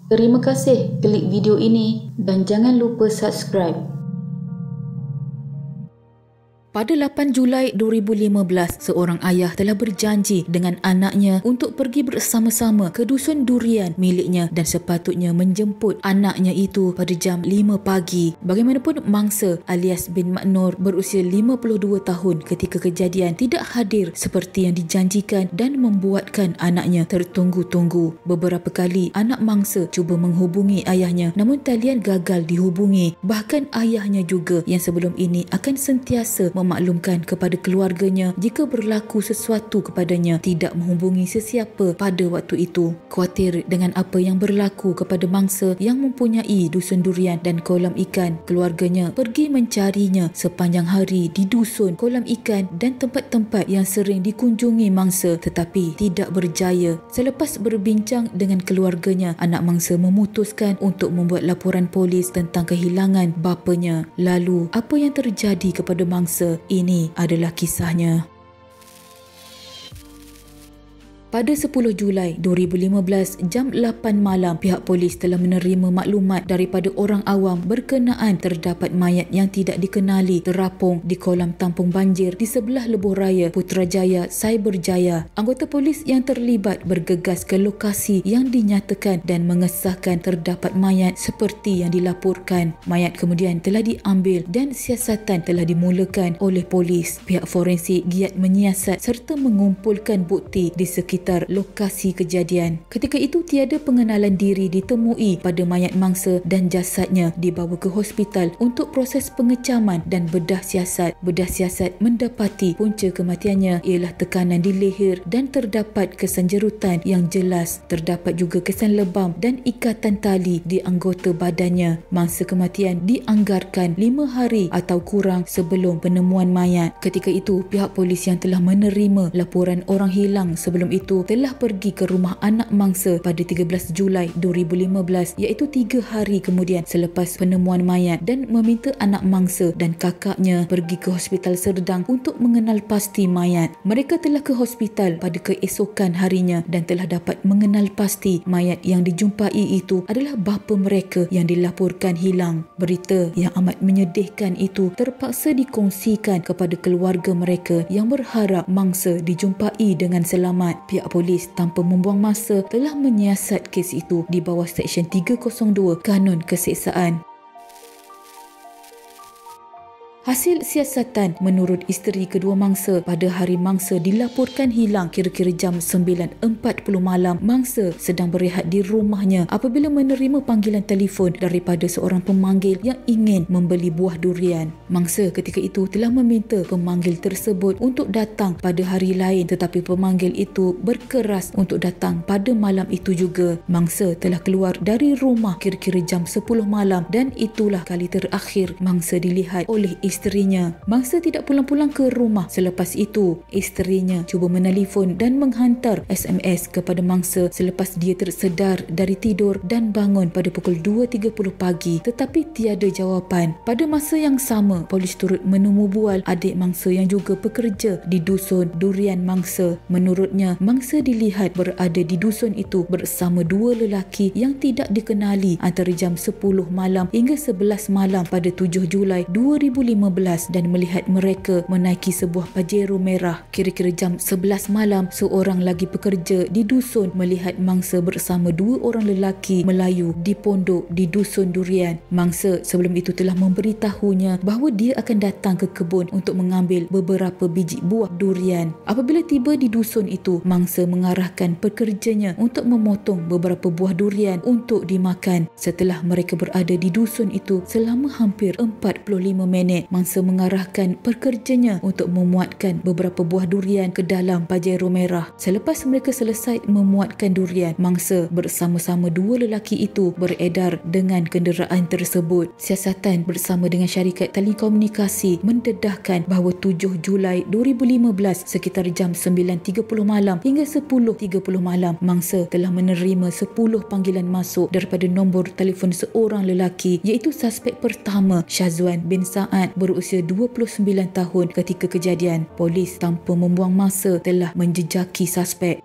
Terima kasih klik video ini dan jangan lupa subscribe. Pada 8 Julai 2015, seorang ayah telah berjanji dengan anaknya untuk pergi bersama-sama ke dusun durian miliknya dan sepatutnya menjemput anaknya itu pada jam 5 pagi. Bagaimanapun, Mangsa alias bin Mak Nur berusia 52 tahun ketika kejadian tidak hadir seperti yang dijanjikan dan membuatkan anaknya tertunggu-tunggu. Beberapa kali anak Mangsa cuba menghubungi ayahnya namun talian gagal dihubungi. Bahkan ayahnya juga yang sebelum ini akan sentiasa memaklumkan kepada keluarganya jika berlaku sesuatu kepadanya tidak menghubungi sesiapa pada waktu itu. Khawatir dengan apa yang berlaku kepada Mangsa yang mempunyai dusun durian dan kolam ikan, keluarganya pergi mencarinya sepanjang hari di dusun, kolam ikan dan tempat-tempat yang sering dikunjungi Mangsa tetapi tidak berjaya. Selepas berbincang dengan keluarganya, anak Mangsa memutuskan untuk membuat laporan polis tentang kehilangan bapanya. Lalu, apa yang terjadi kepada Mangsa? Ini adalah kisahnya. Pada 10 Julai 2015, jam 8 malam, pihak polis telah menerima maklumat daripada orang awam berkenaan terdapat mayat yang tidak dikenali terapung di kolam tampung banjir di sebelah lebuh raya Putrajaya, Cyberjaya. Anggota polis yang terlibat bergegas ke lokasi yang dinyatakan dan mengesahkan terdapat mayat seperti yang dilaporkan. Mayat kemudian telah diambil dan siasatan telah dimulakan oleh polis. Pihak forensik giat menyiasat serta mengumpulkan bukti di sekitar lokasi kejadian. Ketika itu tiada pengenalan diri ditemui pada mayat Mangsa dan jasadnya dibawa ke hospital untuk proses pengecaman dan bedah siasat. Bedah siasat mendapati punca kematiannya ialah tekanan di leher dan terdapat kesan jerutan yang jelas. Terdapat juga kesan lebam dan ikatan tali di anggota badannya. Mangsa kematian dianggarkan 5 hari atau kurang sebelum penemuan mayat. Ketika itu pihak polis yang telah menerima laporan orang hilang sebelum itu telah pergi ke rumah anak Mangsa pada 13 Julai 2015 iaitu 3 hari kemudian selepas penemuan mayat dan meminta anak Mangsa dan kakaknya pergi ke Hospital Serdang untuk mengenal pasti mayat. Mereka telah ke hospital pada keesokan harinya dan telah dapat mengenal pasti mayat yang dijumpai itu adalah bapa mereka yang dilaporkan hilang. Berita yang amat menyedihkan itu terpaksa dikongsikan kepada keluarga mereka yang berharap Mangsa dijumpai dengan selamat. Pihak polis tanpa membuang masa telah menyiasat kes itu di bawah Seksyen 302 Kanun Keseksaan. Hasil siasatan menurut isteri kedua Mangsa, pada hari Mangsa dilaporkan hilang kira-kira jam 9.40 malam. Mangsa sedang berehat di rumahnya apabila menerima panggilan telefon daripada seorang pemanggil yang ingin membeli buah durian. Mangsa ketika itu telah meminta pemanggil tersebut untuk datang pada hari lain tetapi pemanggil itu berkeras untuk datang pada malam itu juga. Mangsa telah keluar dari rumah kira-kira jam 10 malam dan itulah kali terakhir Mangsa dilihat oleh isterinya. Mangsa tidak pulang-pulang ke rumah. Selepas itu, isterinya cuba menelefon dan menghantar SMS kepada Mangsa selepas dia tersedar dari tidur dan bangun pada pukul 2.30 pagi tetapi tiada jawapan. Pada masa yang sama, polis turut menemu bual adik Mangsa yang juga bekerja di dusun durian Mangsa. Menurutnya, Mangsa dilihat berada di dusun itu bersama 2 lelaki yang tidak dikenali antara jam 10 malam hingga 11 malam pada 7 Julai 2015 dan melihat mereka menaiki sebuah Pajero merah. Kira-kira jam 11 malam, seorang lagi pekerja di dusun melihat Mangsa bersama 2 orang lelaki Melayu di pondok di dusun durian. Mangsa sebelum itu telah memberitahunya bahawa dia akan datang ke kebun untuk mengambil beberapa biji buah durian. Apabila tiba di dusun itu, Mangsa mengarahkan pekerjanya untuk memotong beberapa buah durian untuk dimakan. Setelah mereka berada di dusun itu selama hampir 45 minit, Mangsa mengarahkan pekerjanya untuk memuatkan beberapa buah durian ke dalam Pajero merah. Selepas mereka selesai memuatkan durian, Mangsa bersama-sama 2 lelaki itu beredar dengan kenderaan tersebut. Siasatan bersama dengan syarikat telekomunikasi mendedahkan bahawa 7 Julai 2015 sekitar jam 9.30 malam hingga 10.30 malam, Mangsa telah menerima 10 panggilan masuk daripada nombor telefon seorang lelaki iaitu suspek pertama Syazwan bin Saad berusia 29 tahun ketika kejadian. Polis tanpa membuang masa telah menjejaki suspek.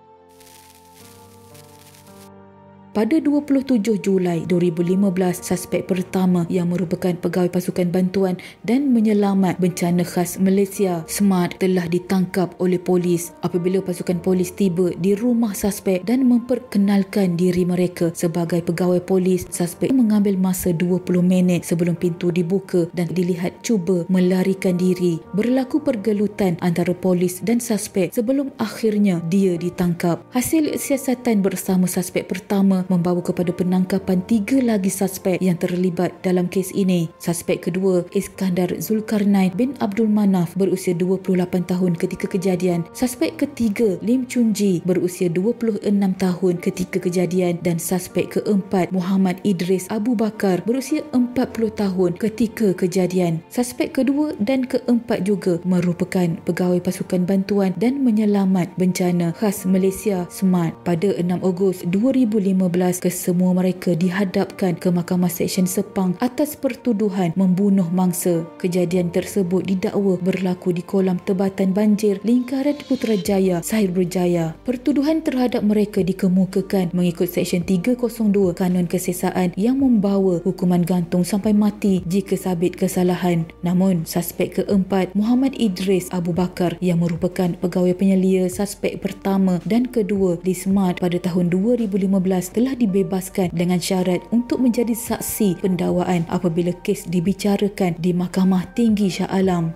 Pada 27 Julai 2015, suspek pertama yang merupakan pegawai pasukan bantuan dan menyelamat bencana khas Malaysia, SMART, telah ditangkap oleh polis. Apabila pasukan polis tiba di rumah suspek dan memperkenalkan diri mereka sebagai pegawai polis, suspek mengambil masa 20 minit sebelum pintu dibuka dan dilihat cuba melarikan diri. Berlaku pergelutan antara polis dan suspek sebelum akhirnya dia ditangkap. Hasil siasatan bersama suspek pertama membawa kepada penangkapan 3 lagi suspek yang terlibat dalam kes ini. Suspek kedua, Iskandar Zulkarnain bin Abdul Manaf, berusia 28 tahun ketika kejadian. Suspek ketiga, Lim Chun Ji, berusia 26 tahun ketika kejadian, dan suspek keempat, Muhammad Idris Abu Bakar, berusia 40 tahun ketika kejadian. Suspek kedua dan keempat juga merupakan pegawai pasukan bantuan dan menyelamat bencana khas Malaysia, SMART. Pada 6 Ogos 2015, kesemua mereka dihadapkan ke Mahkamah Seksyen Sepang atas pertuduhan membunuh mangsa. Kejadian tersebut didakwa berlaku di kolam tebatan banjir lingkaran Putrajaya, Sahir Berjaya. Pertuduhan terhadap mereka dikemukakan mengikut Seksyen 302 Kanun Kesesaan yang membawa hukuman gantung sampai mati jika sabit kesalahan. Namun, suspek keempat, Muhammad Idris Abu Bakar, yang merupakan pegawai penyelia suspek pertama dan kedua di SMART pada tahun 2015, telah dibebaskan dengan syarat untuk menjadi saksi pendakwaan apabila kes dibicarakan di Mahkamah Tinggi Shah Alam.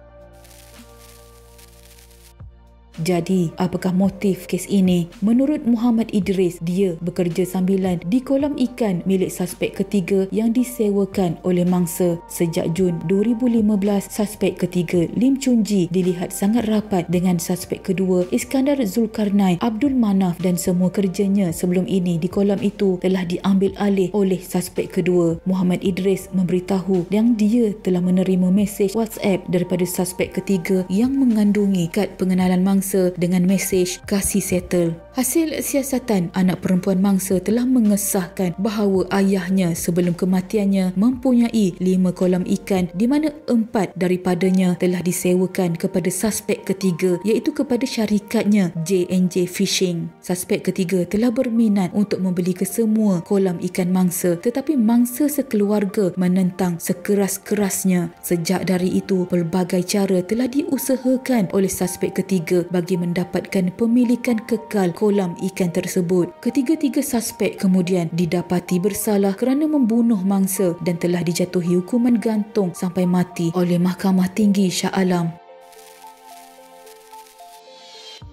Jadi, apakah motif kes ini? Menurut Muhammad Idris, dia bekerja sambilan di kolam ikan milik suspek ketiga yang disewakan oleh mangsa. Sejak Jun 2015, suspek ketiga, Lim Chun Ji, dilihat sangat rapat dengan suspek kedua, Iskandar Zulkarnain Abdul Manaf, dan semua kerjanya sebelum ini di kolam itu telah diambil alih oleh suspek kedua. Muhammad Idris memberitahu yang dia telah menerima mesej WhatsApp daripada suspek ketiga yang mengandungi kad pengenalan mangsa dengan mesej kasih settle. Hasil siasatan, anak perempuan mangsa telah mengesahkan bahawa ayahnya sebelum kematiannya mempunyai 5 kolam ikan di mana 4 daripadanya telah disewakan kepada suspek ketiga, iaitu kepada syarikatnya J&J Fishing. Suspek ketiga telah berminat untuk membeli kesemua kolam ikan mangsa, tetapi mangsa sekeluarga menentang sekeras-kerasnya. Sejak dari itu, pelbagai cara telah diusahakan oleh suspek ketiga bagi mendapatkan pemilikan kekal kolam ikan tersebut. Ketiga-tiga suspek kemudian didapati bersalah kerana membunuh mangsa dan telah dijatuhi hukuman gantung sampai mati oleh Mahkamah Tinggi Shah Alam.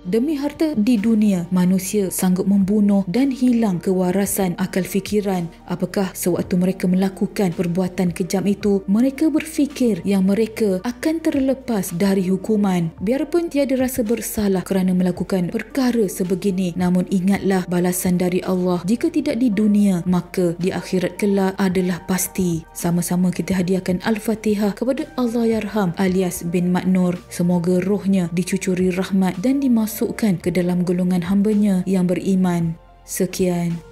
Demi harta di dunia, manusia sanggup membunuh dan hilang kewarasan akal fikiran. Apakah sewaktu mereka melakukan perbuatan kejam itu, mereka berfikir yang mereka akan terlepas dari hukuman? Biarpun tiada rasa bersalah kerana melakukan perkara sebegini, namun ingatlah balasan dari Allah. Jika tidak di dunia, maka di akhirat kelak adalah pasti. Sama-sama kita hadiahkan Al-Fatihah kepada Allahyarham alias bin Mat Nur. Semoga rohnya dicucuri rahmat dan dimasukkan ke dalam golongan hamba-Nya yang beriman. Sekian.